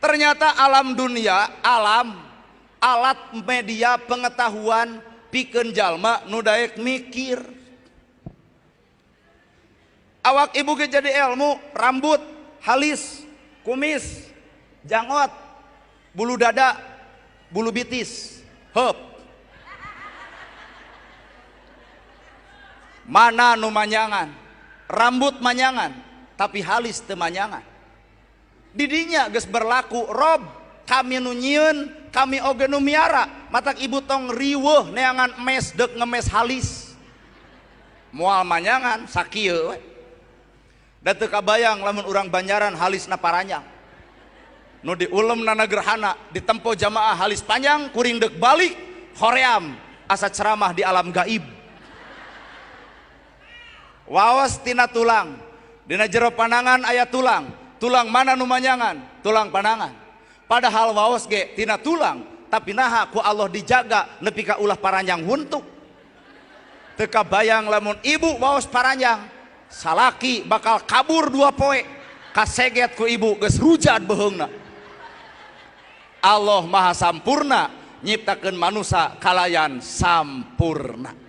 Ternyata alam dunia, alat media pengetahuan pikeun jalma nu daek mikir. Awak ibu ge jadi ilmu, rambut, halis, kumis, jangot, bulu dada, bulu bitis, heup. Mana nu manyangan? Rambut manyangan, tapi halis teu manyangan. Didinya geus berlaku rob kami nu nyieun, kami oge nu miara. Matak ibu tong riweuh neangan emes deuk ngemes halis. Moal manyangan sakieu we. Da teu kabayang lamun urang Banjaran halisna paranyang. Nu diulemna gerhana ditempo jamaah halis panjang kuring deuk balik hoream asa ceramah di alam gaib. Waos tina tulang, dina jero panangan aya tulang. Tulang mana nu manyangan? Tulang panangan. Padahal waos ge tina tulang, tapi naha ku Allah dijaga nepi ka ulah paranjang huntuk. Teu kabayang lamun ibu waos paranjang, salaki bakal kabur 2 poe, kaseget ku ibu geus rujad beheungna. Allah Maha Sampurna nyiptakeun manusia kalayan sampurna.